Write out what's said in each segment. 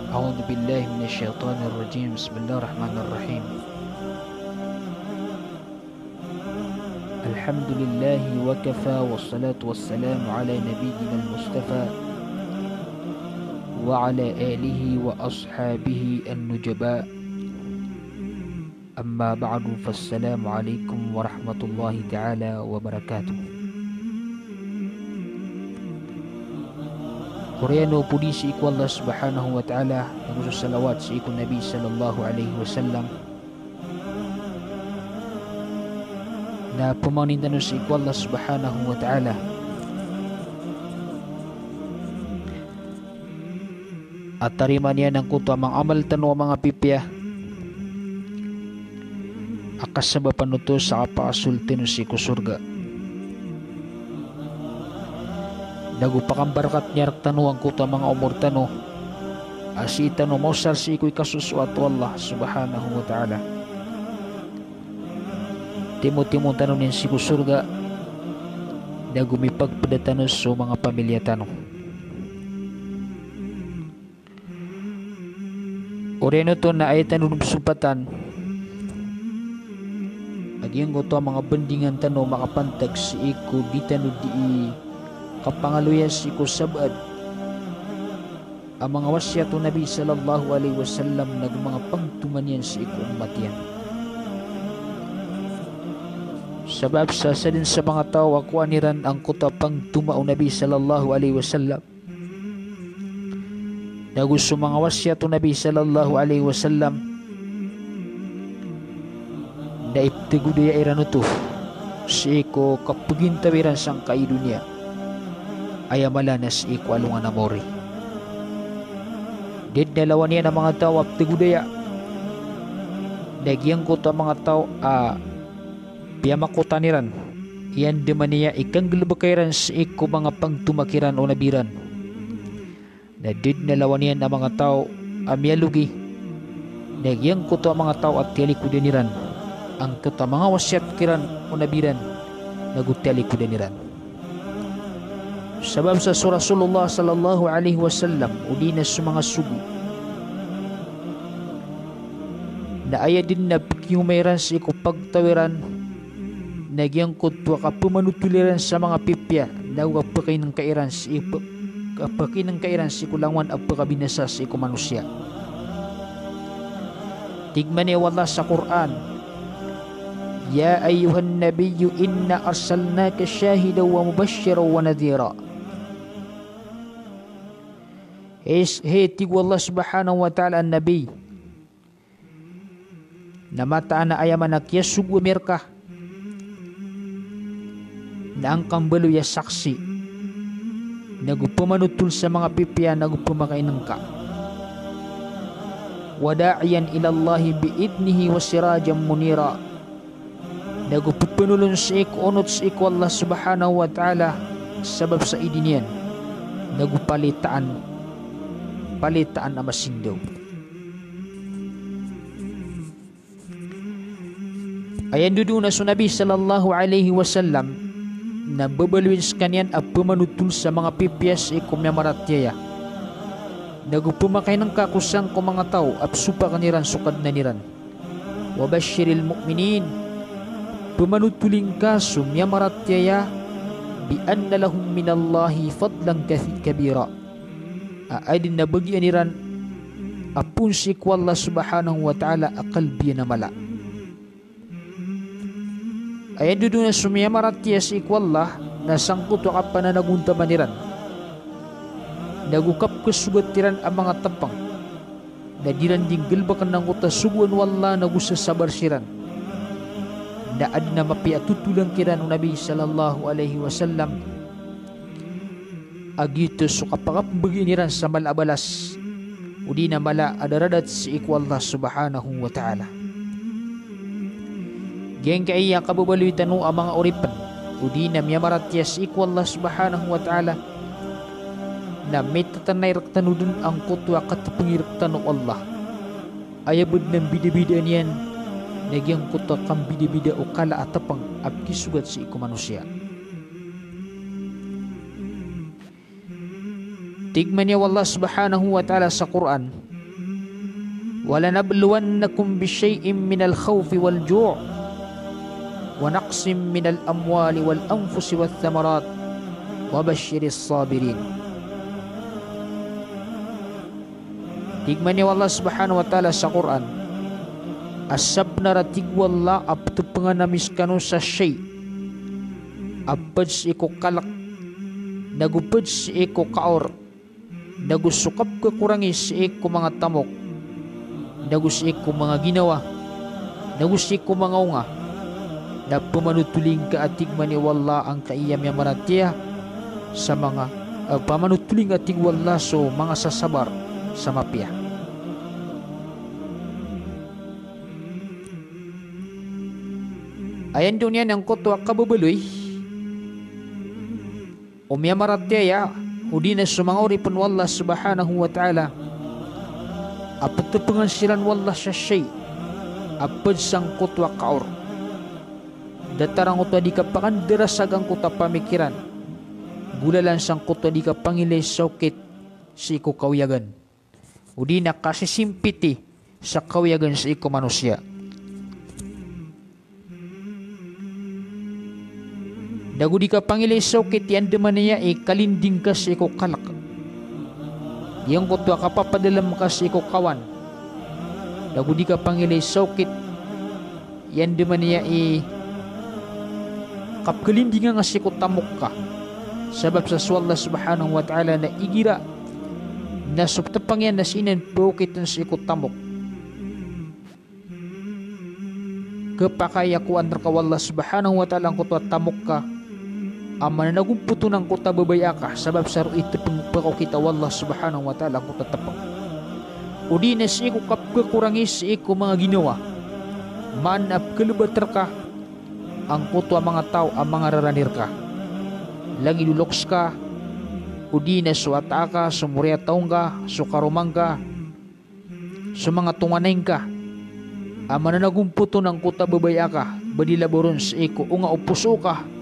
أعوذ بالله من الشيطان الرجيم. بسم الله الرحمن الرحيم. الحمد لله وكفى، والصلاة والسلام على نبينا المصطفى وعلى آله وأصحابه النجباء. أما بعد، فالسلام عليكم ورحمة الله تعالى وبركاته. Koreano pudi si iku Allah subhanahu wa ta'ala, nagusa salawat si iku Nabi sallallahu alaihi wasallam, na pamanintan si iku Allah subhanahu wa ta'ala at tariman niya ng kuto amang amal tanu mga pipya akas sa panuto sa kapaasultin si iku surga. Nagupakambarkat niyarak tanu ang kuto mga umur tanu asi tanu mausar si iku ikasuswatu Allah subhanahu wa ta'ala. Timo-timo tanong niyan si surga na gumipagpadatanos sa mga pamilya tanong. Oreno to na ay tanong sumpatan aging ko to mga bandingan tanong makapantag si iku di tanong di kapangaluyan si iku sabad ang mga wasyato Nabi sallallahu alaihi wasallam na mga pagtumanyan si iku umat yan. Sebab sasadin sa mga tao ako aniran ang kutapang tumao Nabi sallallahu alaihi wasallam. Nagusto mga wasyato Nabi sallallahu alaihi wasallam na iptigudaya iranuto si iko kapagintawiran sang kaidunya ayamala na si iko alungan amori. Did nalawan niya ng mga tao aptigudaya nagyang kuta mga tao piyamakutaniran iyan diman niya ikang glubakairan sa iko mga pangtumakiran o nabiran na did nalawan niya ang mga tao amyalugi nagyang kuto ang mga tao at tiyalikudaniran ang kuto mga wasyat kiran o nabiran nagutiyalikudaniran. Sabab sa Rasulullah sallallahu alaihi wasallam udina sa mga sugo na aya din na pikyumayran sa iko pagtawiran nagyang kutwa ka pumanutuliran sa mga pipya na wapakay ng kairan si kapakay ng kairan si kulangwan at pagkabinasa sa iku manusya. Tigman niya wala sa Quran, Ya ayyuhan nabiyyu inna arsalnaka shahida wa mubashshira wa nadhira. Tig wallah subhanahu wa ta'ala an nabi na mataan na ayaman nakyasug wa mirka na ang kambalo ya saksi nagupumanutul sa mga pipya nagupumakainang ka wada'iyan ilallahi biidnihi wa sirajan munira nagupupunulun sa ikunot sa iku Allah subhanahu wa ta'ala sabab sa idinian nagupalitaan na masindaw. Ayan duduna sa Nabi sallallahu alaihi wasallam na babaluin sa kanyan at pumanutul sa mga pipyas ikumyamaratyaya. Nagupumakay ng kakusang ko mga tao at supa kaniran sukad na niran. Wabashiril mu'minin pumanutuling ka sumyamaratyaya bi anna lahum minallahi fadlang kabira. Ay din nabagyan niran apun si Allah subhanahu wa ta'ala akalbiya na mala. Ayan doon na sumiyamaratya si ikwallah na sangkot wa ka na nagunta maniran. Nagukap kasugatiran ang mga tampang na diran dinggil bakan ng kuta suguan wala nagusasabar siran. Na adi na mapiatutulang kiran ng Nabi sallallahu alaihi wasallam agito so kapakapbagi niran sa malabalas o di na mala adaradat si ikwallah subhanahu wa ta'ala. Geng kaya kababaloy tanu ang mga oripan o di na miyamaratyas iku Allah subhanahu wa ta'ala na may tatanay raktanu dun ang kutwa katapangiraktanu Allah ayabod ng bida-bida niyan nagyang kutwa kang bida-bida o kala atapang abkisugat si iku manusia. Tigman niya Allah subhanahu wa ta'ala sa Quran وَلَنَبْلُوَنَّكُمْ بِشَيْءٍ مِّنَ الْخَوْفِ وَالْجُوعِ وَنَقْصٍ مِّنَ الْأَمْوَالِ وَالْأَنفُسِ وَالثَّمَرَاتِ وَبَشِّرِ الصَّابِرِينَ. Tigman niya Allah subhanahu wa ta'ala sa Quran, asab na ratig wala apto panganamis kanu sa shay apad si iko kalak nagupad si iko kaor nagusukap ka kurangis si iko mga tamok nagus iko mga ginawa nagus iko mga unga na pamanutuling ka atig mani wala ang kaiyam ya maratiya sa mga pamanutuling atig wala so mga sasabar sa mapya. Ayan dunia ng kutwa kabubuloy umiyamaratyaya udina sumangori pun wallah subhanahu wa ta'ala apat pengansilan wallah syashay apad sang kutwa kaur datarang kutwa di kapakan derasagang kutwa pamikiran gulalan sang kutwa di kapangilay sokit si iku kawiyagan udina kasi simpiti sa kawiyagan sa iku manusia. Dagu di ka pangilay sokit yan deman niya kalinding ka sa iko kalak. Yang kutwa kapapadalam ka sa iko kawan. Dagu di ka pangilay sokit yan deman niya kapkalindingan nga sa iko tamok ka. Sabab sa Allah subhanahu wa ta'ala na igira na subtapang yan na sinan pukit sa iko tamok. Kapakaya ko andar ka Allah subhanahu wa ta'ala ang kutwa tamok ka aman na nagumputo ng kuta babaya ka sabab sa ito pagpakaw kita wallah subhanahu wa ta'ala ang kuta tapang udi na si iku kapkakurangis si iku mga ginawa manap kalubater ka ang kutwa mga tao ang mga raranir ka lagi luloks ka udi na suwata ka sumurya taong ka sukarumang ka mga tunganeng ka aman na nagumputo ng kuta babaya ka badilaboron si iku unga upuso ka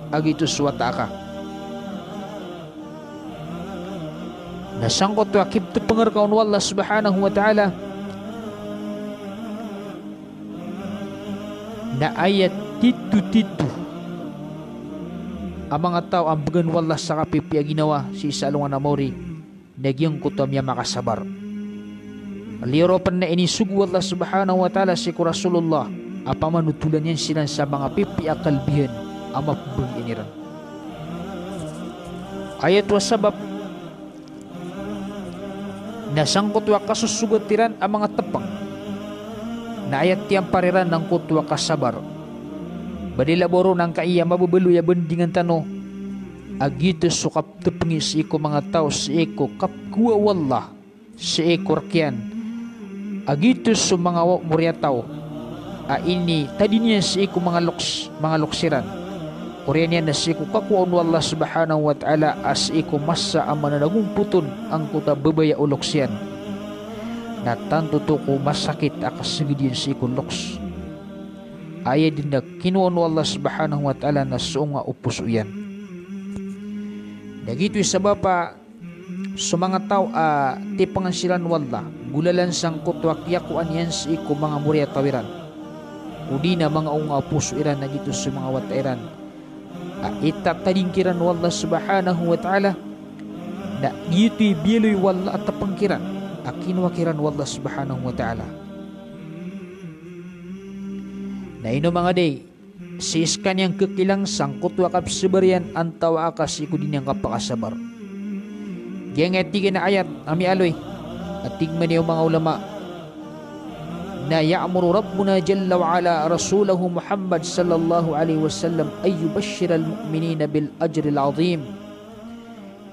agito suwata ka nasangkot wa kibto pangarkaon wallah subhanahu wa ta'ala na ayat titu ang mga tao ang bagan wallah sa kapipi ginawa si isalungan na mori nagyang kutom niya makasabar liropan na inisug wallah subhanahu wa ta'ala si Rasulullah apamanutulan yan sila sa mga pipi akalbihan amap iniran ayat wa sabab nasangkot wa kasusugatiran ang mga tapang na ayat tiyang pariran ng kutwa kasabar badilaboro ng kaiya mababalo ya bendingan tano agito sukap tepengis iko mga tao si iko kapkuwa wallah si iko rakyan agito su mga murya tao ini tadi niya si iko mga loksiran Oriyan niya na si kukakuan wallah subhanahu wa ta'ala as iku masa ang mananagumputon ang kuta babaya o loksyan na tanto to ko masakit akas sigidin si iku loks ayat din na kinuan wallah subhanahu wa ta'ala na suunga upuso yan nagito'y sa bapa sa mga tao ti pangansilan wallah gulalan sang kutwak yakuan yan si iku mga murya tawiran udi na mga unga upuso iran nagito sa mga watairan itatadingkiran wallah subhanahu wa ta'ala na gito'y biloy wallah at tapangkiran akinwakiran wallah subhanahu wa ta'ala na ino mga day si iskan yang kekilang sangkot wakap sebarian antawa akas iku din yang kapakasabar yang etiga na ayat ami aloy at tigman niyo mga ulama na ya'muru rabbuna jalla wa ala rasulahu Muhammad sallallahu alaihi wasallam ay yubashshira al-mu'minina bil ajri al-azim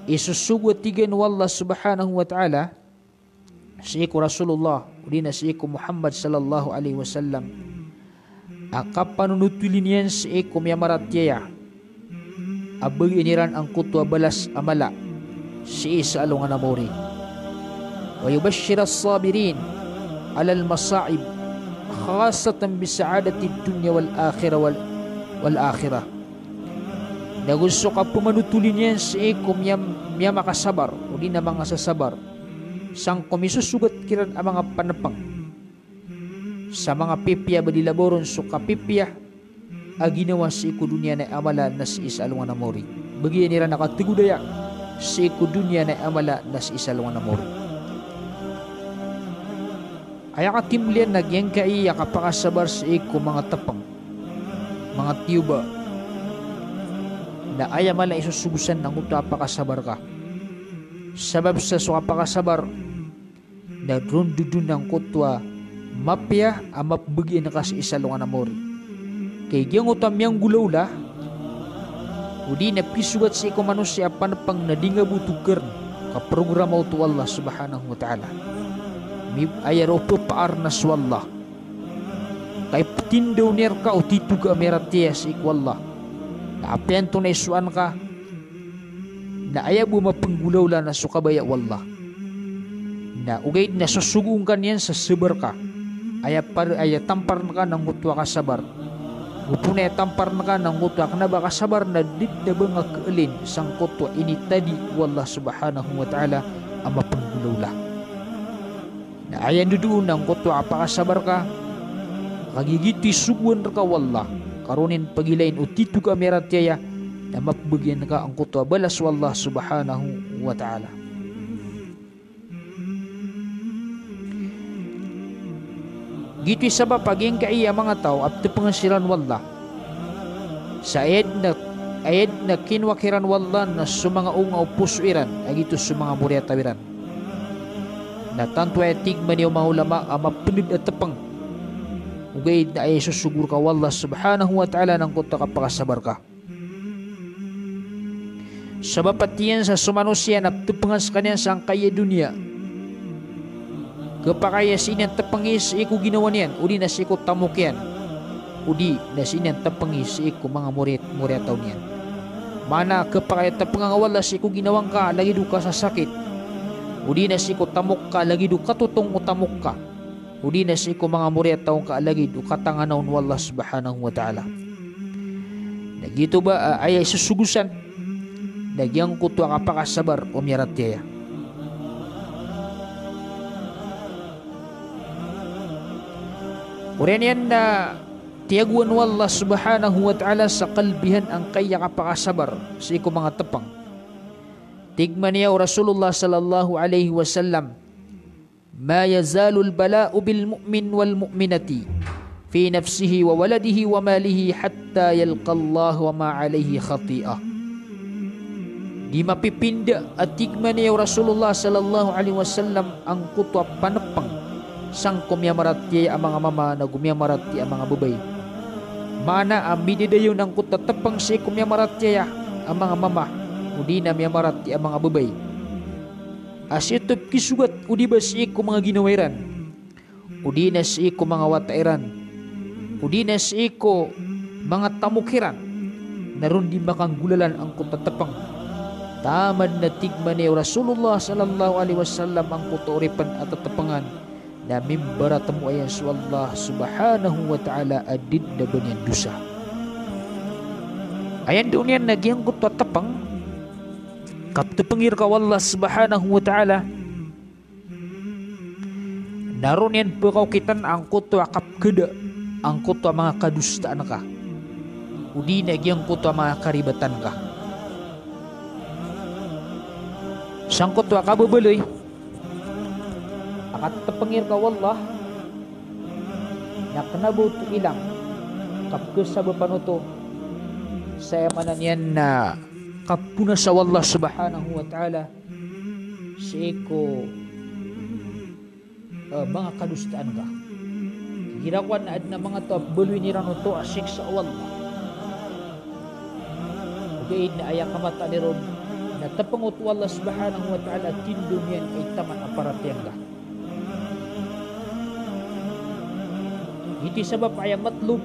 isusugot tigan wallah subhanahu wa ta'ala si iku Rasulullah udina si iku Muhammad sallallahu alaihi wasallam akap panunutulin yan si iku miyamaratyaya abag iniran ang kutwa balas amala si isa alungan amori wa yubashshira as-sabirin على المصاعب خاصة بسعادة الدنيا والآخرة nagusto ka pumanutulin yan sa ikom miya makasabar o di na mga sasabar sang kumisusugat kiran ang mga panapang sa mga pipya badilaboron so kapipya aginawa si iku dunia na amala na si isalungan na mori bagian nira nakatigudaya si iku dunia na amala na si isalungan na mori aya katimlian nagyang kaiya kapakasabar si iku mga tapang mga tiyuba na aya mala isusugusan ng uto apakasabar ka sabab sa so apakasabar na rundudun ng kutwa mapya amap bagian na kasi isalungan na mori kay giyang utam yang gulawla udi na pisugat si iko manusia panapang nadinga butuker ka programa uto Allah subhanahu wa ta'ala mi ayaro paar na swallah kay tindaw ner ka o tituga meratiya si iko Allah na apian to na isuan ka na ayabu mapanggulawla na sukabaya wallah na ugay na susugong kanyan sa sabar ka aya tampar na ka ng mutwa ka sabar upuna tampar na ka ng mutwa ka na baka sabar na dit na ba nga kaalin sang kutwa ini tadi wallah subhanahu wa ta'ala ang mapanggulawla na ayan doon ng kutwa apakasabar ka kagigiti suguan ka wallah karunin pagilain utitu ka meratya na mapbagyan ka ang kutwa balas wallah subhanahu wa ta'ala gitu sabab paging kaiya mga tao at pangasiran wallah sa ayad na kinwakiran wallah na sumanga ungaw pusuiran ay ito sumanga muriya tawiran na tanto ay tigman niyo mahulama ang mapilid at tapang ugay na ay susugur ka wallah subhanahu wa ta'ala ng kutwa kapakasabar ka sabab patiyan sa sumanusian at tupangas kanyan sa kaya dunia kapakaya sinan tapangis iku ginawa niyan udi na siku tamok yan udi na sinan tapangis iku mga murit taon yan mana kapakaya tapangawala siku ginawang ka lagi du ka sa sakit udi na siku tamok ka lagi du katutong utamok ka udi na siku mga murit taon ka lagi du katanganaw wallah subhanahu wa ta'ala nagito ba ay susugusan nagyang kutwa kapakasabar o miyaratya Urian yan na tiyaguan wallah subhanahu wa ta'ala sa kalbihan ang kaya kapakasabar sa iko mga tapang. Tigman niya Rasulullah sallallahu alaihi wasallam ma yazalul bala'u bil mu'min wal mu'minati fi nafsihi wa waladihi wa malihi hatta yalqa Allah wa ma alaihi khati'ah. Di mapipinda at tigman niya Rasulullah sallallahu alaihi wasallam ang kutwa panapang sang kumyamarati ang mga mama na gumyamarati ang mga babay mana ang mididayon ang kutatapang si kumyamarati ang mga mama udi na miyamarati ang mga babay as ito kisugat udi ba si ko mga ginawairan udi na si ko mga watairan udi na si ko mga tamukiran naroon di makanggulalan ang kutatapang tamad na tigman ni Rasulullah sallallahu alaihi wasallam ang kutoripan at tatapangan na mimbara tamu ayan su Allah subhanahu wa ta'ala adid na banyan dusa ayan doon yan nagyang kutwa tapang kaptapangir ka Allah subhanahu wa ta'ala naroon yan pakaw kitan ang kutwa kapkada ang kutwa mga kadustaan ka udi nagyang kutwa mga karibatan ka sang kutwa kababaloy akat tapangir ka wallah na kanabuto ilang kapkus sa panuto sa emanan yan na kapuna sa wallah subhanahu wa ta'ala si iko mga kadustaan ka hirakwan na ad na mga to buluy ni ranuto asik sa wallah ugaid na ayak kamata ni ron na tapangot wallah subhanahu wa ta'ala tindong yan ay taman aparatyan ka iti sabab ay matlub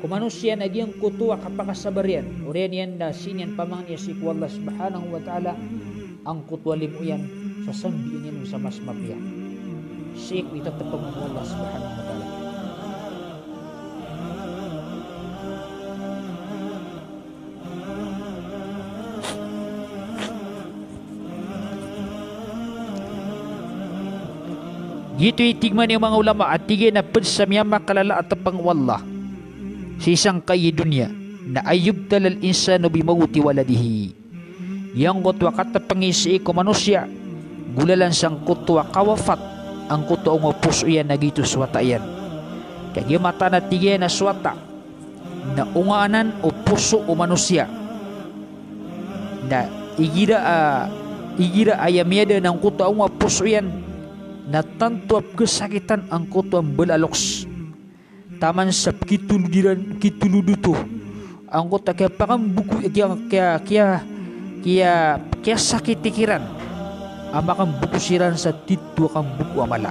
kumanusia nagyang kutuwa kapakasabarian urian yan na sinyan pamang niya si Allah subhanahu wa ta'ala ang kutwalim uyan sa sambiin yan sa mas mapya sik itatapang ng Allah subhanahu wa ta'ala Gitu itigman yung mga ulama at tigay na padsamyama kalala at tapang wallah sa isang kayi dunya na ayub talal insano bimawuti waladihi. Yang kutwa katapangisi ko manusia gulalan sang kutwa kawafat ang kutwa nga puso yan na gito swata yan. Kaya mata na tigay na swata na unganan o puso o manusia na igira ayamyada ng kutwa nga puso yan na tanto ap kesakitan ang kutwa belaloks taman sa kituluduto ang kutwa kaya pakambuku kaya sakit tikiran amakang buku siran sa titu kang buku amala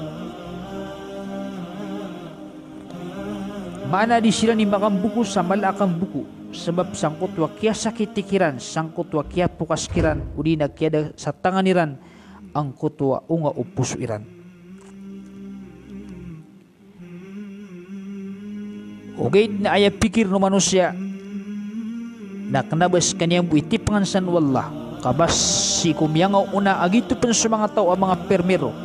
mana di siran ni makang buku sa malakang buku sebab sang kutwa kaya sakit tikiran sang kutwa kaya pukas kiran udina kaya sa tangan iran ang kutwa unga upuso iran. Ugay na aya pikir no manusia na kanabas kanyang buiti pangansan wallah kabas si kumyangaw una agito pen sa mga tao ang mga permero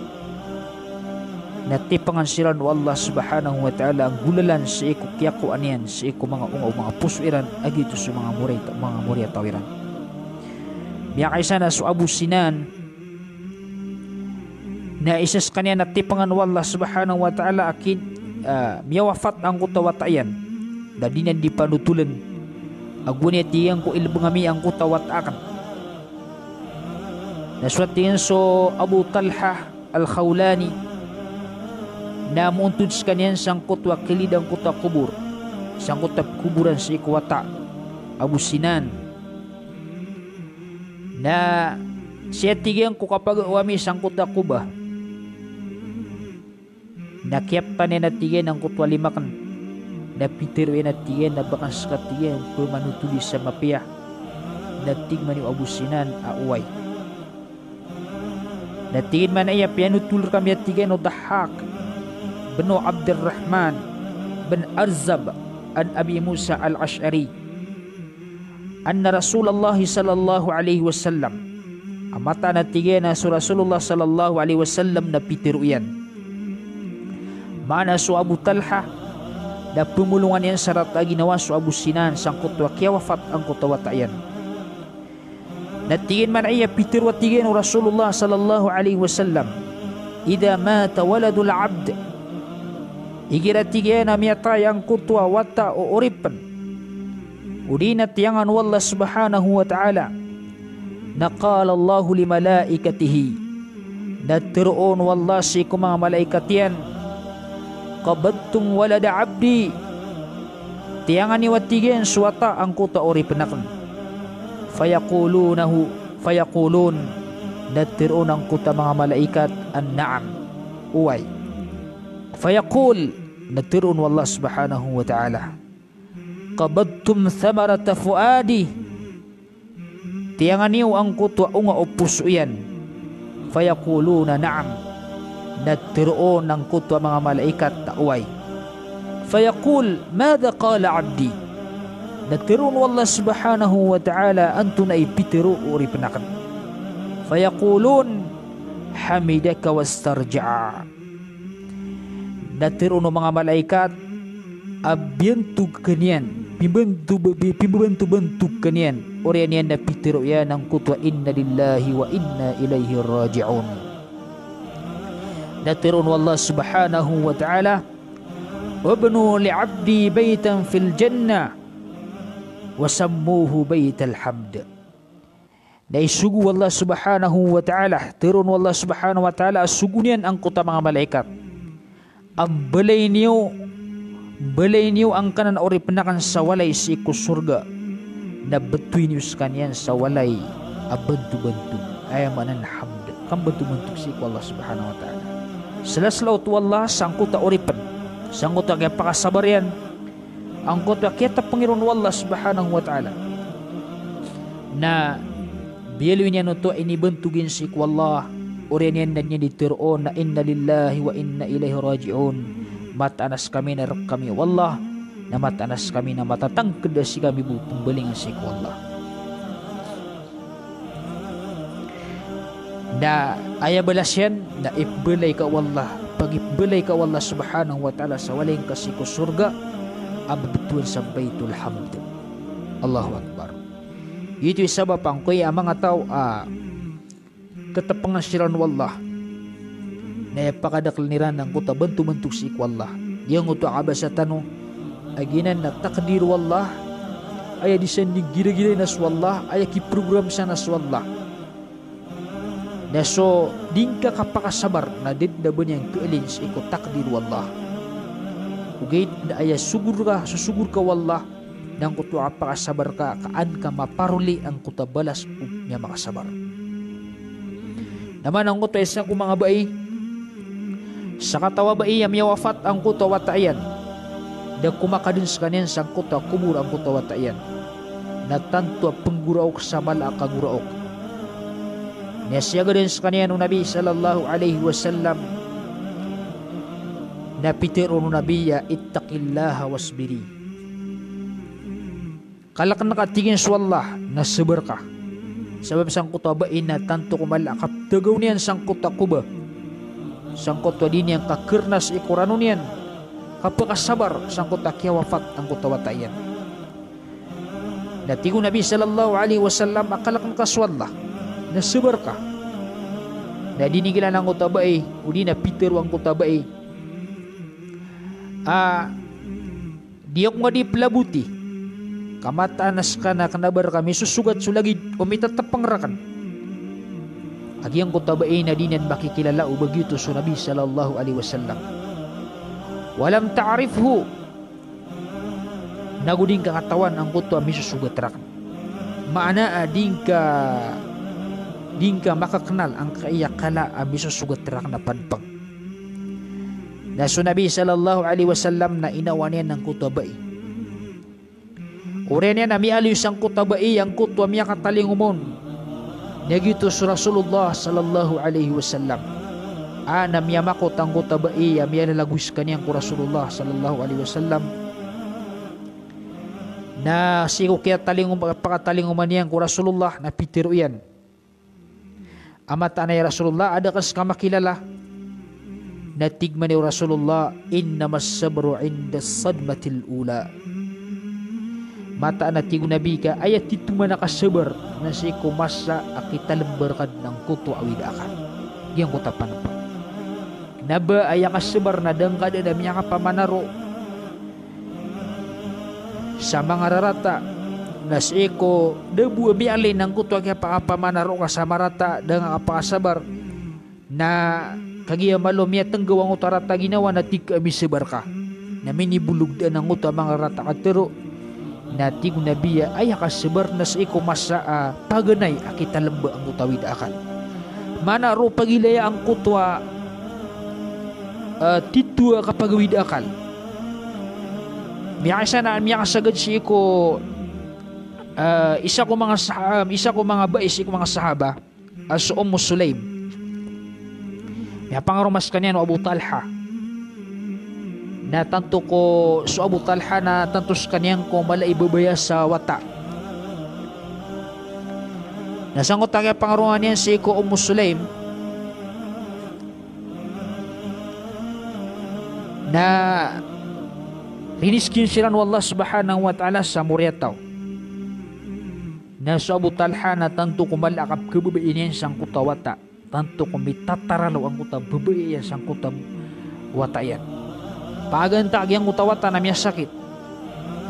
na tipangan sila no Allah subhanahu wa ta'ala ang gulalan sa iku kiyako anian sa iku mga ungaw mga puso iran agito sa mga muray tawiran. Biya kaysa na so Abu Sinan na isas kanya na tipangan wallah subhanahu wa ta'ala akin miyawafat ang kutawatayan da dinan di panutulan agwani tiyang ko ilbungami ang kutawatakan naswatiyan so Abu Talha al-Khawlani na muuntud kanyan sang kutwa kilidang kutwa kubur sang kutwa kuburan sa ikwata Abu Sinan na siya tigyan ko kapag uwami sang kutwa kubah nakiap pa na natiyan ang kutwa limakan napitiruin natiyan na bakas katiyan pumanutuli sa mapia natigman yung Abu Sinan auway natigin man ay pianutul kami natiyan o Dahak benu Abdurrahman bin Arzab an Abi Musa al-Ash'ari anna Rasulullah sallallahu alaihi wasallam amata natiyan na Rasulullah sallallahu alaihi wasallam napitiruyan mana so Abu Talha na pumulungan yan sa rata ginawa so Abu Sinan sang kutwa kaya wafat ang kutwa tayan natingin man ay pitir wa tigin Rasulullah sallallahu alaihi wasallam idha mata waladul abd igira tigin na miyatay ang kutwa wata o oripan udina tiyangan wallah subhanahu wa ta'ala naqala Allahu li malaikatihi natiroon wallah si kumang malaikat yan qabattum walada abdi tiyangan ni watigen suwata ang kuta ori penakan fayaqulun natiroon ang kuta mga malaikat an-na'am uway fayaqul natiroon wallah subhanahu wa ta'ala qabattum thamarata fuadi tiyangan niyo ang kuta unga o puso yan fayaquluna na'am natiroon ng kutwa mga malaikat ta'uway fayaqul madha qala abdi natiroon wallah subhanahu wa ta'ala anto na ipitiro uri penakan fayaqulun hamidaka wastarja'a natiroon ng mga malaikat abiyantug kanyan pibantu-bantug kanyan oriyan yan napitiro yan ng kutwa inna lillahi wa inna ilayhi raji'un natiroon wallah subhanahu wa ta'ala wabnu li'abdi baytan fil jannah wasammuhu baytal hamd na isugu wallah subhanahu wa ta'ala tiroon wallah subhanahu wa ta'ala asugunian ang kuta mga malaikat ang balay niyo ang kanan ori penakan sa walay si surga na betuin niyo kanyan sa walay abantu-bantu ayamanan hamd kang bantu-bantu si Allah subhanahu wa ta'ala Selaslau tu Allah sangkuta oripan sangkuta kaya pakasabar yan ang kota kita Panginoon Allah subhanahu wa ta'ala na biyaluin yan ito inibentugin si Allah orian yan na niya ditiroon na inna lillahi wa inna ilaihi raji'un matanas kami na rak kami wallah na matanas kami na matatangkad si kami pumbalingan si Allah na ayabalas yan na ibalay ka wallah pagibelay ka Allah subhanahu wa ta'ala sa waling kasiko surga abbetuan sa Baitul Hamd. Allahu Akbar. Itu sabab ang kuya mga tao katapangan siran wallah na ipakadakliniran ng kuta bantu-bantuk si wallah. Yang uto abasatano aginan na takdir wallah ay disendig gira-gira nas wallah ay kiprogram sa nas wallah. Na so din ka kapakasabar na didda ba niyang kaalin sa iko takdir wallah. Ugait na ay sugur ka wallah nang kuto apakasabar ka kaan ka maparuli ang kuta balas niya makasabar. Naman ang kuto isang kung mga bai sa katawa bai ang miyawafat ang kuto watayan da kumakadun sa kanyan sang kuto kubur ang kuto watayan na tanto pengguraok sa mala kaguraok. Nasiyaga din sa kanyan ng Nabi sallallahu alaihi wasallam na pitiro ng Nabiya ittaqillaha wasbiri. Kalak nakatingin sa Allah na sabar ka. Sabab sang kuta bain na tanto kumalakap tagaw niyan sang kuta kuba. Sang kuta din yang kakirnas ikurano niyan. Kapakasabar sang kuta kiawafat ang kuta watayan. Natigo Nabi sallallahu alaihi wasallam akalak nakaswallah na sabar ka. Na dinigilan ang kuta bae udi na pitiro ang kuta bae. Diok nga di pelabuti kamatanas ka na kanabar kami susugat sulagid o mitatapang rakan. Agi ang kutabain na dinan makikilala o bagito sa Nabi sallallahu alaihi wasallam. Walam ta'rifhu naguding katawan ang kuto ami susugat rakan. Maana din ka makakenal ang kaiyakala ami susugat rakan na panpang. Na so Nabi sallallahu alaihi wasallam na inawan niya ng kutabain. Ure niya nami aliw sang kutabai ang kutwa miya katalingumon. Nagito sa Rasulullah sallallahu alaihi wasallam. Namiya makot ang kutabai miya nalagwis kaniyang ko Rasulullah sallallahu alaihi wasallam. Na sigo kaya pakatalinguman niyang ko Rasulullah na pitiro yan. Amata na Rasulullah ada kas kamakilala. Natigman ni Rasulullah innamas sabru inda sadmatil ula. Mata na tigo Nabi ka ayat itu man nakasabar na si kumasa akita lembarkad ng kuto awidakan. Yang kutapan pa. Naba ay kasabar na dangkada na miya kapamanaro sa mga rarata na si ko debu bialin ng kuto kaya pamanaro ka sa marata dengan apakasabar na kagiya malom ya tenggawang utarata ginawa na tika misabar ka na minibulog dan ng uta mga rata katero nati kung nabiya ay kasabar na sa iko masa paganay akita lamba ang utawid akan. Mana ro pagilaya ang kutwa titua kapagawid akal. Miyasa na miyakasagad si iko isa ko mga bais iko mga sahaba as Sulaim. Miya pangarumas kanya no Abu Talha. Na tanto ko so Abu Talha na tantos kanyang ko malaibabaya sa wata. Nasangot ang pangaruhan niyan si ko Sulaim na riniskin sila ng Allah subhanahu wa ta'ala sa Muryataw. Na so Abu Talha na tanto ko malakap kababain niyan sang kutawata. Tanto ko mitataralo ang kuta babayan sang kuta wata yan. Paganta agyang utawata na miya sakit.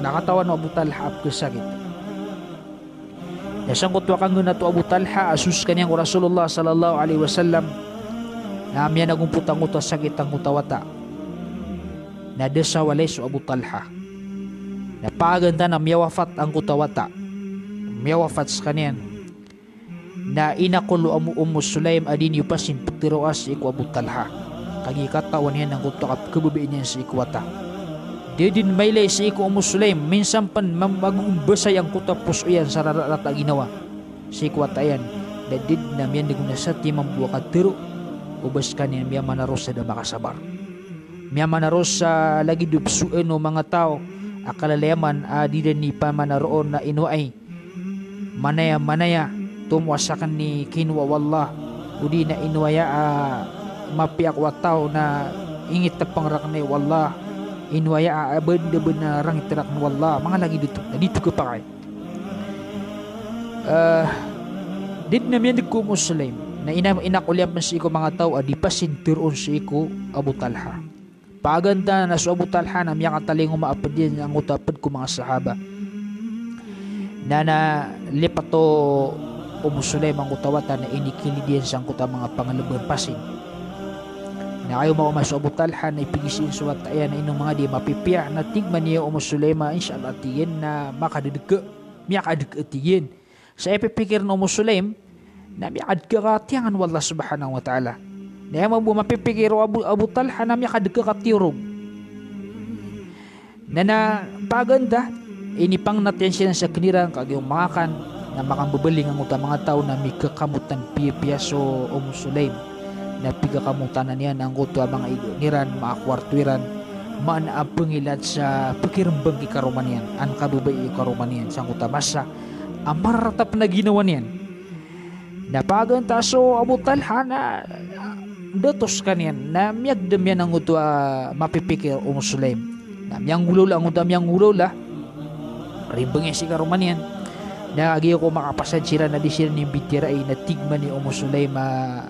Nakatawan no Abu Talha ap sakit. Yasang kutwa kang na to Abu Talha asus kanyang Rasulullah sallallahu alaihi wasallam na miya nagumputang uta sakit ang utawata. Na desa walay so Abu Talha. Na paganta na miya wafat ang utawata. Miya wafat sa kanyan. Na inakulo ang Sulaim adin yupasin putiroas iku Abu Talha. Kagi katawan niya ng kutakap kababain niya sa ikwata. Di din mailay sa iku Sulaim minsan pan magumbasay ang kutapos iyan sa rata ginawa sa ikwata yan. Dadid na miyan nagunasat yung mambuwa katero ubas ka niya miya manaros sa damakasabar. Miya manaros sa lagi dupsuan o mga tao akalalayaman di din ni pamanaroon na inuay manaya tumuwasakan ni kinwa wallah udi na inuaya mapiak wataw na ingit na pangrakne wallah inwaya abad na rang itirak na wallah mga lagi dito ka pa kay dit na miyan ko Muslim na inakulyam man si ko mga tao adi pasintiron si ko Abu Talha paganda na sa Abu Talha na miya kataling umaapad din ang utapad ko mga sahaba na lipato o Muslim ang utawatan na inikili din sa kuta mga pangalaban pasin na ayaw mo sa Abu Talha na ipigisin sa watayan na inong mga di mapipiya na tigman niya o Muslim inshallah tiyin na makadidika miya kadika tiyin sa ipipikir ng Muslim na miya kadika katiyangan wallah subhanahu wa ta'ala na mo mapipikir o Abu Talha na miya kadika katirog na paganda inipang natin siya sa kanilang kagyong makakan na makambabaling ang mga tao na may kakamutan piyaso o Muslim na pigakamutan na niya ang guto mga niran, mga kwartwiran maanaapangilad sa pagkirambang ikaruman yan ang kabubay ikaruman yan sa guto masa ang mararatap na ginawa niyan na paganta so Abu Talha na datos kanyan na miyagdam yan ang guto mapipikir o Muslim na miyang ulola ang guto miyang ulola rimbang yan si karuman yan na agi ko makapasad sila na di sila ni bitira ay natigman ni Umu Sulaima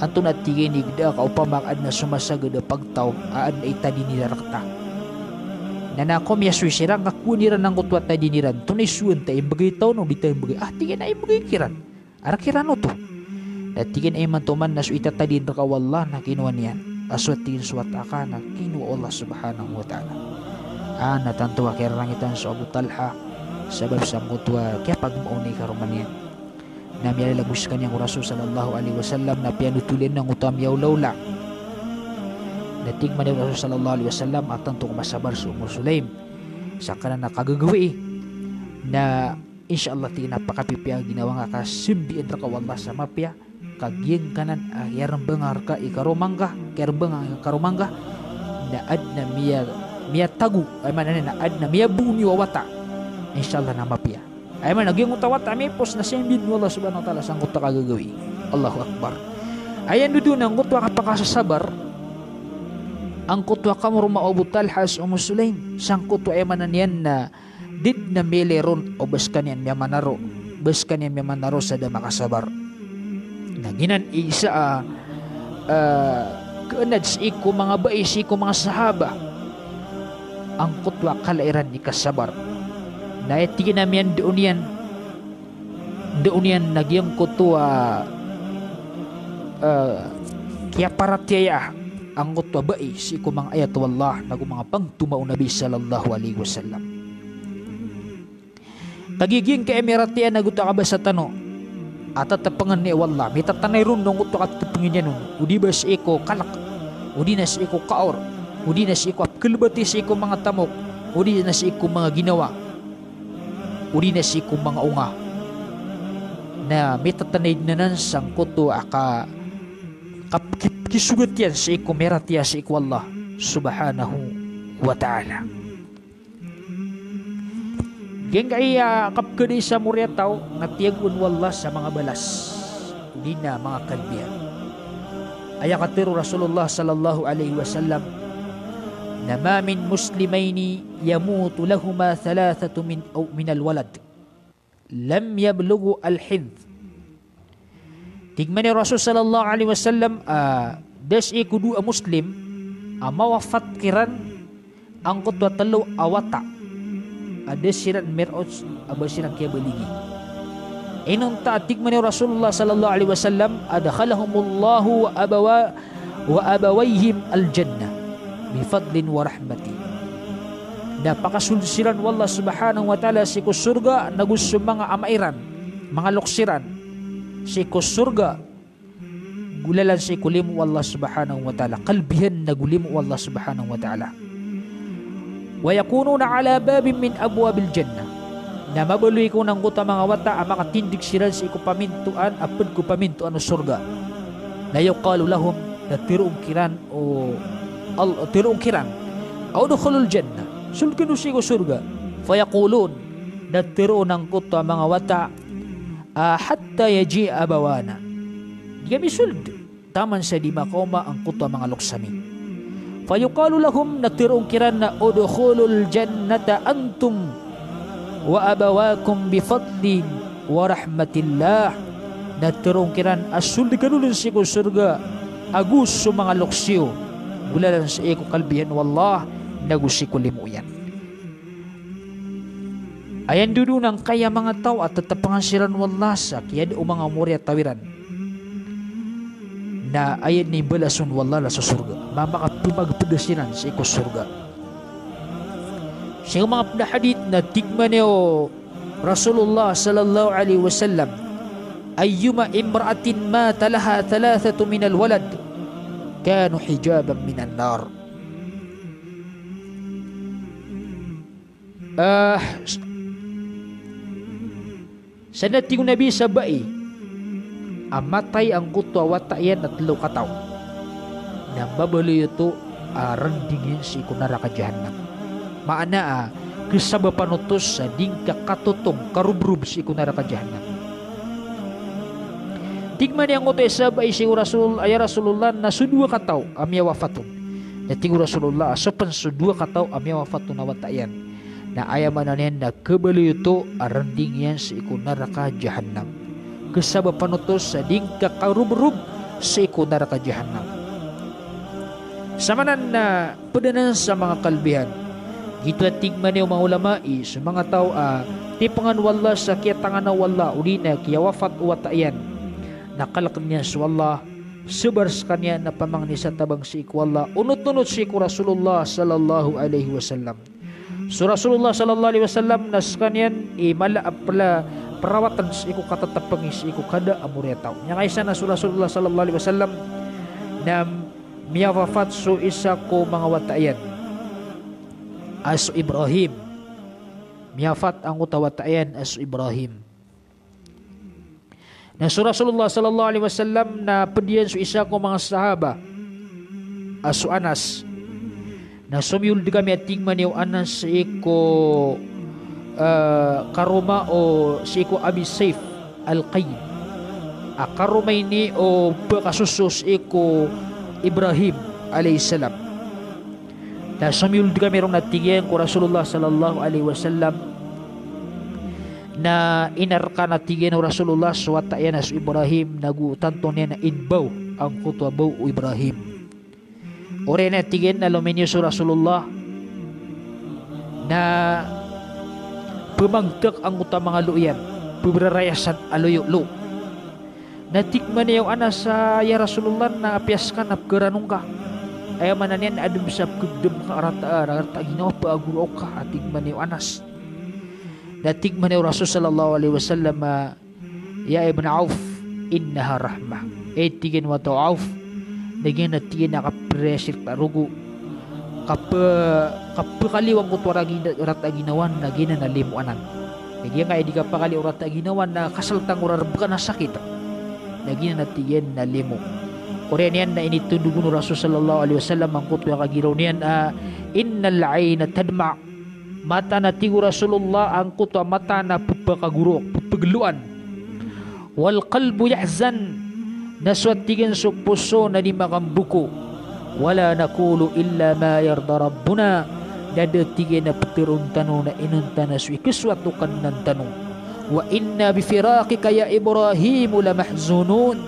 anto natigin ni gda ka upamaad na sumasagad na pagtaw aan ay tadi nilarakta na nakom yaswi sila kakuniran ng kutwat na diniran tunay suwan tayo bagay tao no di tayo bagay tigin ay bagay kiran arakirano to na tigin ay mantuman na suita tadin raka wallah na kinuha niyan aswat tigin suwat aka na kinuha Allah subhanahu wa ta'ala natantuwa kaya rangitan sa Abu Talha sabab sa mutwa kaya pag maunay karuman yan na miyalalabus kanyang Rasul sallallahu alaihi wasallam na pianutulin ng utam yaw-lawla natigman ni Rasul sallallahu alaihi wasallam at tantong masabar sa Muslim sa kanan na kagagawi na inshallah ti napakapipya ginawa nga kasimbian ra kawallah sa mapya kagyeng kanan ayarang bangar ka ikarumangga karbang karumangga na ad na miya tagu ay man na ad na miya bumi wawata inshallah na mapya ay man nagyang utawat ami pos na simbin wallah subhanahu wa ta'ala sang kuta kagagawi Allahu akbar ayan dudu nang kutwa kapakasasabar ang kutwa kamuro Abu Talha sa Muslim sang kutwa ay manan yan na did na meleron o baskan yan miya manaro sa damakasabar na ginan isa kaanad sa iko mga bais iko mga sahaba ang kutwa kalairan ni kasabar na itigin namin doon yan nagyang kutwa kaya paratiyaya ang kutwa bais iko mga ayat wallah nagu mga pangtumao Nabi sallallahu alaihi wasallam tagiging ka emiratiya naguta ka ba sa tano at tapangan ni wallah may tatanay ron nung kutwa katapangin yan nun udi ba si iko kalak udi na si iko kaor udi na si iko apkalbati si iko mga tamok udi na si iko mga ginawa udi na si iko mga unga na may tatanay na nan sang kutwa aka kisugat yan si iko meratiya si iko Allah subhanahu wa ta'ala geng kaya kapkadi sa muryataw natiyagun wallah sa mga balas di na mga kalbihan ayakatiru Rasulullah sallallahu alaihi wasallam na ma min muslimaini yamutu lahuma thalathatu min alwalad lam yablughu alhidh tigman ni Rasul sallallahu alaihi wasallam des ikudu a muslim mawafat kiran ang kutwa talo awata ada sirat mir'aj aba sirat kaya baligi inong taatik man ni Rasulullah sallallahu alaihi wasallam adkhalahumullahu wa abawayhim aljannah bifadlin wa rahmati napakasulsiran wallah subhanahu wa ta'ala si surga nagusto mga amairan mga luksiran si surga gulalan si kulimu wallah subhanahu wa ta'ala kalbihan nagulimu wallah subhanahu wa ta'ala wa yakununa ala babin min abwabil jannah na mabuloy ko ng kuta mga wata ang makatindig siran sa ikupamintuan apad ko pamintuan o surga na yuqalu lahum na tirong kiran o tirong kiran o dukhulul jannah sulkinu siya ko surga fayakulun na tiro ng kuta mga wata hatta yaji abawana di kami suld taman sa di makoma ang kuto mga luksami. Fayuqalu lahum, nagtirungkiran na udkhulul jannata antum wa abawakum bifadlin wa rahmatillah. Nagtirungkiran asul di kanulun si ko surga agus sa mga luksyo gulalan sa iko kalbihan wallah nagusi ko limuyan. Ayan dudu ng kaya mga tao at tatapangan wallah sa kaya o mga umuri at tawiran na ayan ni balasun wallah sa surga mamakapimagpagasiran sa iko surga. Siya mga pinahadit na tigman niyo Rasulullah sallallahu alaihi wasallam, ayyuma imra'atin mata laha thalathatu min alwalad kanu hijaban min an-nar. Sa nating Nabi sabay amatay ang kutwa watayan at lukataw na babaloy ito randingin si kunara ka jahannam. Maana kisaba panutos sa dingka katutong karubrub si kunara ka jahannam. Tigman niyang utoy sabay si Rasulullah na sudua kataw amya wafatun. Nating Rasulullah asapan sudua kataw amya wafatun na watayan na ayaman na niyan na kabaloy ito aranding yan sa ikunara ka jahannam. Kasaba panutos sa dingka karubrub sa ikunara ka jahannam. Samanan na padanan sa mga kalbihan gito at tigman niyo mga ulamai sa mga tao tipangan wala sa kiyatangan na wala ulina kaya wafat uwatayan nakalakad niya sa wala subars kanya na pamangni sa tabang si ikwala unot-unot si iku Rasulullah sallallahu alaihi wasallam. So Rasulullah sallallahu alaihi wasallam nas kanyan malaapla perawatan sa iku katatapang si iku kada amuretaw. Nya kaysa na Rasulullah sallallahu alaihi wasallam na miyawafat so isa ko mga watayan. Aso Ibrahim. Miyafat ang utawatayan aso Ibrahim. Na so Rasulullah sallallahu alaihi wasallam na pediyan so isa ko mga sahaba aso Anas. Na sumyul di kami at tingman yung Anas si iko karuma o si iko Abi Saif Al-Qayyim. Karumay ni o pakasusos iko Ibrahim alayhisalam. Na sumyul di kami rong natigyan ko Rasulullah sallallahu alaihi wasallam na inarka natigyan o Rasulullah suwata yan as Ibrahim nagutanto niya na inbaw ang kutwabaw o Ibrahim. Ore na tigin na luminyo sa Rasulullah na pumagtak ang utamang aluyan pubrarayasan aluyo-lo natikman niya yung anas sa ya Rasulullah na apyas ka napkaranong ka ayaw man na niyan adum sa kudum ka arata ginawa pa aguro ka atikman niya yung anas natikman niya yung Rasul sallallahu alaihi wasallam ya Ibn Auf innaha rahmah tigin wa to Auf naging natigin na kapresir tarugo kapakaliwang kutwaragi rata ginawan na gina na limuanan naging nga di kapakali rata ginawan na kasaltang urar bukan na sakit naging natigin na limu Korean yan na initudugo ng Rasul sallallahu alaihi wasallam ang kutwa kagiraw niyan innal ayna tadma mata na tigo Rasulullah ang kutwa mata na pupakaguro pupagluan wal qalbu yahzan naswatigan sa puso na di makambuko wala nakulu illa ma yarda rabbuna dadatigin na patirong tanong na inuntan na suwi kaswatukan ng tanong wa inna bifiraqika ya Ibrahimu la mahzunun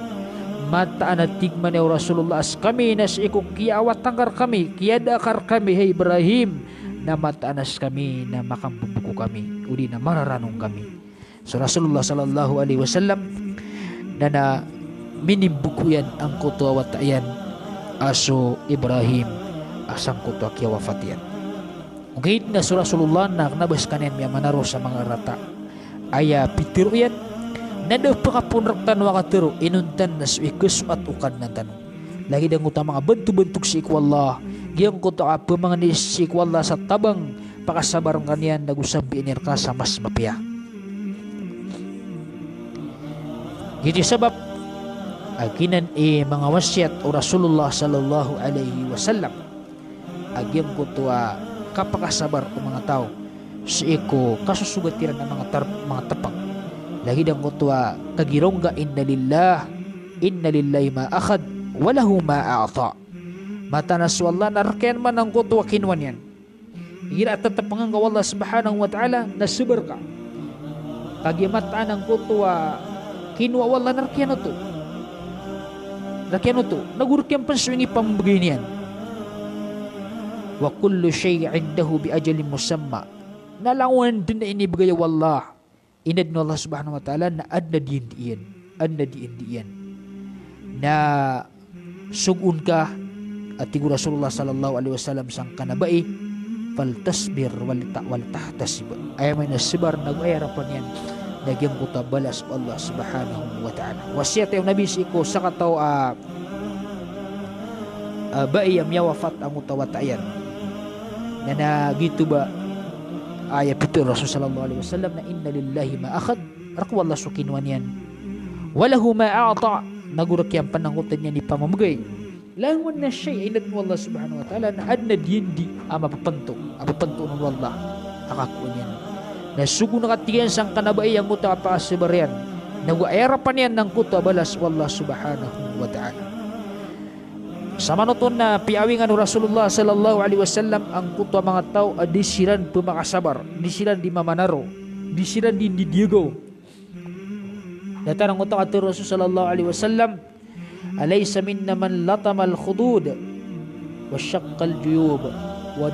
mataan at tigman ni Rasulullah as kami nas ikong kiawat tanggar kami kiyadakar kami hey Ibrahim na mataanas kami na makambubuko kami uli na mararanong kami. So Rasulullah sallallahu alaihi wasallam na minimbuko yan ang kutwa watayan aso Ibrahim asang kutwa kya wafat yan. Ugit na so Rasulullah na nabas kanin miya manaro sa mga rata aya pitiro yan nada pakapunraktan wakatiro inuntan na suikus at ukan ng tanong lagi dang utama mga bentuk-bentuk si ikwallah giyang kutwa pemangani si ikwallah sa tabang pakasabar kanyan nagusambi inirka sa mas mapiya giti sabab aginan mga wasiat o Rasulullah sallallahu alaihi wasallam agyang kutwa kapakasabar o mga tao si iko kasusugatiran ng mga tapang lagi dang kutwa kagirongga inna lillahi ma akhad walahu ma a'ta. Mata nasu Allah narken man ang kutu kinwan yan. Ira tetap menganggaw Allah subhanahu wa ta'ala na sabar ka. Kagi mata ng kutu kinwa Allah narken ito. Narken ito. Nagurkian panswingi pambagay niyan. Wa kullu syai' indahu bi ajalin musamma. Nalawan din na inibigay wallah. Inad no Allah subhanahu wa ta'ala na adna diin diin. Na sugun ka at tigo Rasulullah sallallahu alaihi wasallam sang kanabai fal tasbir wal tahtasib. Ay may nasibar nag-ayarapan yan nagyang kuta balas Allah subhanahu wa ta'ala. Wasiat yung Nabi siko sa kataw baiyam yawafat ang utawatayan na gitu ba ayat itu Rasulullah sallallahu alaihi wasallam na inna lillahi ma akhad rakwa Allah sukinwan yan walahu ma a'ta nagurak yan panangutan niya ni pamamagay langon na siya inad mo Allah subhanahu wa ta'ala na adna dindi mapapanto ng Allah akakuan yan na sugo nakatigan sang kanabay ang kuta kapasibaryan nag-aerapan yan ng kuta balas Allah subhanahu wa ta'ala. Sama noton na piawingan ng Rasulullah sallallahu alaihi wasallam ang kuta mga tao disiran pemakasabar, disiran di mamanaro, disiran di didiego. Datang kuta kata Rasul sallallahu alaihi wasallam, alaysa minna man latamal khudud wa syaqqal juyub wa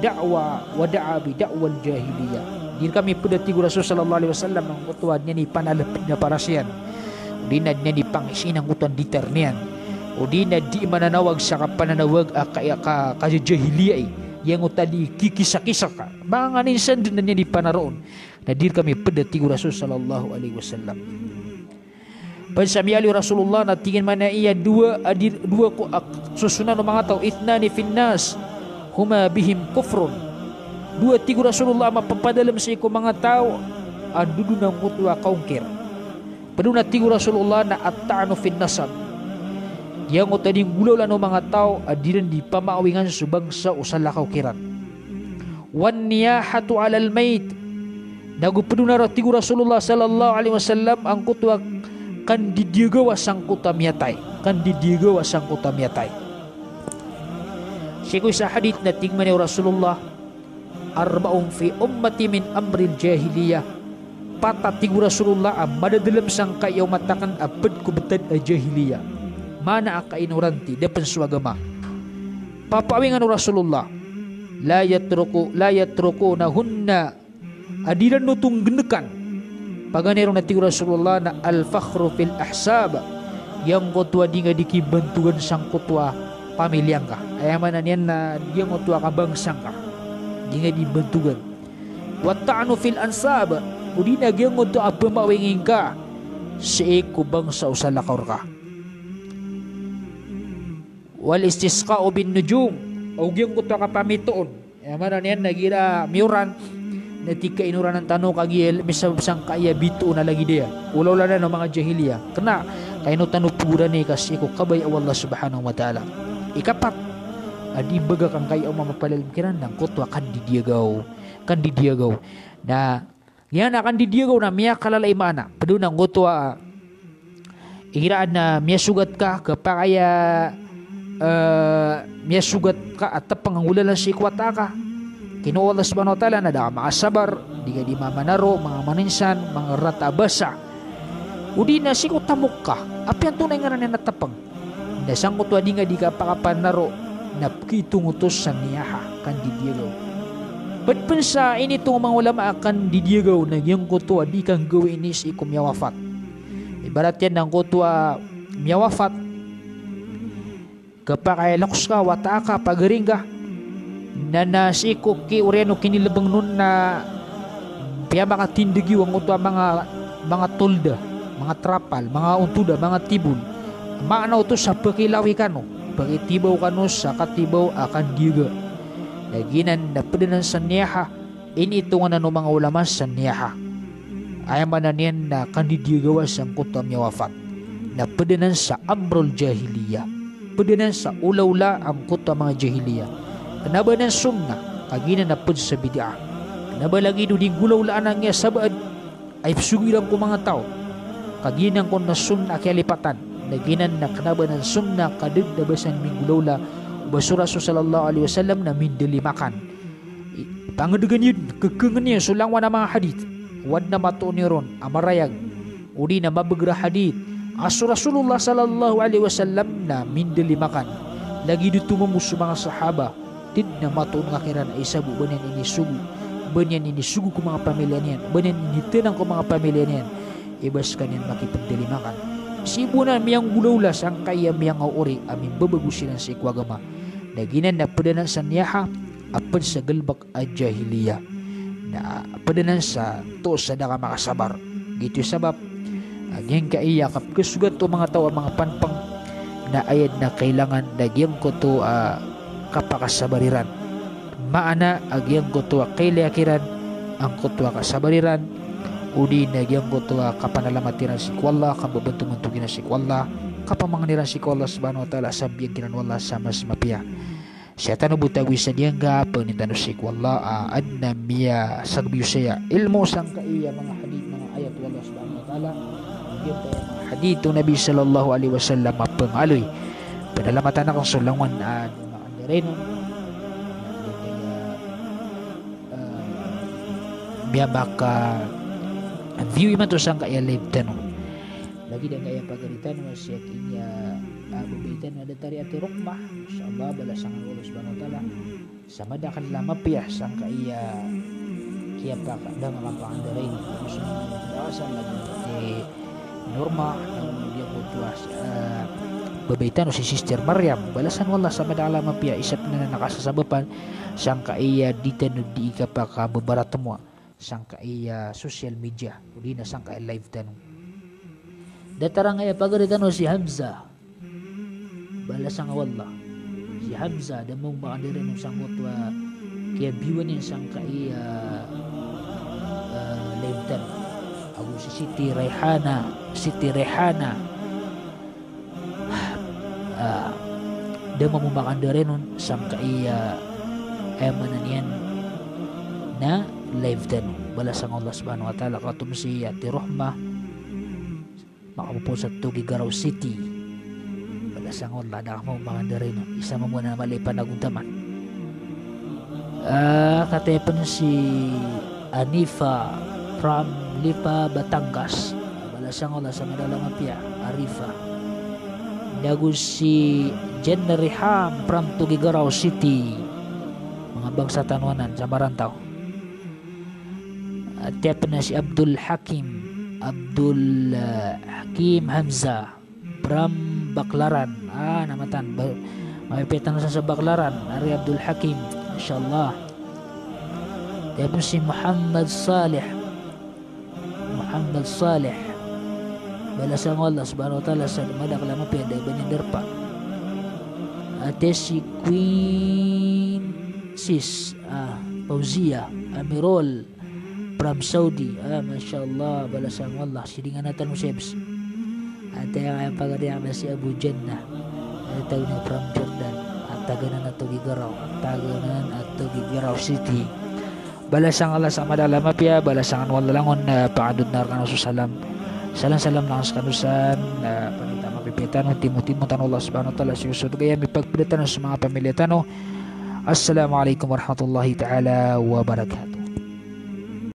da'a bi da'wal jahiliyah. Diri kami pedati Rasul sallallahu alaihi wasallam ang kuta niya ni panalapit na parasyan. Dinad niya ni pangisin ang kutan diternian. O di na di mananawag sa kapananawag kajahiliyay yang tadi kikisa-kisa ka mga ninsan din na niya di panaroon na dir kami pedati Rasul sallallahu alaihi wasallam. Pansamiali Rasulullah na tingin man na iya dua ko susunan ng mga tao ithnani finnas huma bihim kufrun. Dua tigo Rasulullah mapapadalam sa iko mga tao adudu ng mutwa kaungkir. Padu na tigo Rasulullah na at-ta'nu fin nasab. Yang tadi gulaw lang ng mga tao adiran di pamaawingan subagsa o sa lakaw kiran. Wan niyahatu alal mayt. Nagupudo na ratigo Rasulullah sallallahu alaihi wasallam ang kutwa kan didiagawa sang kuta miyatay. Sikoy sa hadith na tingman ni Rasulullah arba'um fi ummati min amril jahiliyah. Patatigo Rasulullah madadalam sang kayaw matakan abad kubetad jahiliyah. Mana akainuranti depan suagama papawingan Rasulullah la yatruku nahunna adiran nutung genekan paganero na tigo Rasulullah na al-fakhru fil ahsab yang kutwa di nga dikibantuan sang kutwa pamilyang ka ayaman niyan na yang kutwa ka bangsang ka di nga dibantuan wa ta'nu fil ansab udi na yang kutwa pamawingin ka si ko bangsa usalakaw ka wal istisqa'u bin nujum o gyung kuto ka pamituon mana niyan nagira miuran na tika inuran ng tanong kagi misang kaya bito na lagi dia ulaw na ng mga jahiliya kena kay no tanong pura ni kasi ko kabay Allah subhanahu wa ta'ala ikapat adi baga kang kaya mamapalim kiran ng kuto kan didiagaw na yan akan didiagaw na miya kalalay mana padu ng kuto ihiraan na miya sugat ka kapakaya miya sugat ka at pangangulan si ikwata ka kino Allah subhanahu wa ta'ala na da mga sabar di ka di mamanaro mga maninsan mga ratabasa udi na si kutamok ka api ang tunay nga na natapang na sang kutwa di nga di ka pakapanaro na kitungutos sa niyaha kan didiagaw ba't pensa ini itong mga ulama akan didiagaw na yung kutwa di kang gawin ni si ikum yawafat ibarat yan ng kutwa miyawafat kapag lakus ka, wata ka, pagaring ka na nasiko ki ureno kinilabang nun na piya mga tindigi ang uto mga tolda, mga trapal, mga untuda, mga tibul maanaw to sa pakilawi kano pakitibaw kano sa katibaw akan diga naginan na padanan sa niyaha ini ito nga na mga ulama sa niyaha ayaman na niyan na kandidigawas ang kutam niya wafat na padanan sa amrul jahiliyah padanan sa ulaw-ula ang kuta mga jahiliya kanaba ng sunnah kagina na pud sa bid'ah kanaba lagi do di gulaw-laan ang niya sabad ay sugilang ko mga tao kaginang ko na sunnah kaya lipatan naginan na kanaban ng sunnah kadid na basan minggulawla basura sallallahu alaihi wasallam na mindelimakan pangadegan yun kekengan niya sulangwan na mga hadith wad na matuniron amarayag udi na mabegra hadith asu Rasulullah sallallahu alaihi wasallam na mindelimakan lagi dito mamusu mga sahaba tid na matun ngakiran ay sabu banyan ini sugu ko mga pamilya niyan banyan ini tenang ko mga pamilya niyan ibas kanyan makipagdelimakan sibunan miyang gulawla sang kaya miyang uri amin babagusin sa ikwagama naginan na padanan sa niyaha apad sa galbak a jahiliya na padanan sa to sa daka makasabar gitu sabab agyang kaiya kapkasugat to mga tao mga panpang na ayad na kailangan nagyang ko to kapakasabariran maana agyang ko to kailakiran ang ko to kasabariran udi nagyang ko to kapanalamatiran si Allah kababantu-bantuginan si Allah kapamanganiran si Allah subhanahu wa ta'ala sabiyan kinan wala sama semapia siya tanong butawi sa diyangga panitano si Allah adna miya sagbiyo siya ilmo sang kaiya mga hadith mga ayat Allah subhanahu wa ta'ala yung mga hadith Nabi sallallahu alaihi wasallam pangaloy panalamatan akong sulangan di makandarenon biya baka view iman to sang kaya live tanong lagi dan kaya pagalitan mo siya kinya bubitan na datari ati rukmah insyaallah balasangan Allah subhanahu wa ta'ala sama dakan lama piyah sang kaya kiya pa kada makapangandarin sa lagi ati norma ang dia butuas babitan si Sister Maryam balasan wala sama dakan lama piyah isap na nakasasabapan sang kaya ditanud di ka pa ka bebarat mo sang kaya social media udi na sang kaya live tanong datarang ay pagaritan si Hamza balasang wallah si Hamza damong makandirin ng sangot wa kaya biwanin sang kaya live tanong ako si Siti Rehana damong makandirin ng sang kaya emanan yan na live tanong balasang Allah subhanahu wa ta'ala katum si Ati Rohmah makapupo sa Tugigaraw City balasang Allah na mo mga rin isa mo muna na malipan naguntaman katepan si Anifa from Lipa Batangas balasang Allah sa madalang mapya Arifa dagus si Jen Riham from Tugigaraw City mga bangsa tanwanan sa Marantaw at na si Abdul Hakim Hamza from Baklaran namatan mapipitan na sa Baklaran Ari Abdul Hakim insyaallah tapos si Muhammad Saleh balasang Allah subhanahu wa ta'ala sa madakla mapiyada banyan derpa at si Queen Sis Fauzia Amirol from Saudi masyaallah balasang wallah sidingan natin mo sebs at yung pagariyak na si Abu Jannah tawag na from Jordan at taganan at Tugigaraw City balasang Allah sa madala mapya balasangan wala langon pakadud na arkan salam lang sa kanusan panita mapipitan timo tan Allah subhanahu wa ta'ala siyusod gaya may pagpilitan sa mga pamilya tano. Assalamualaikum warahmatullahi ta'ala wabarakatuh.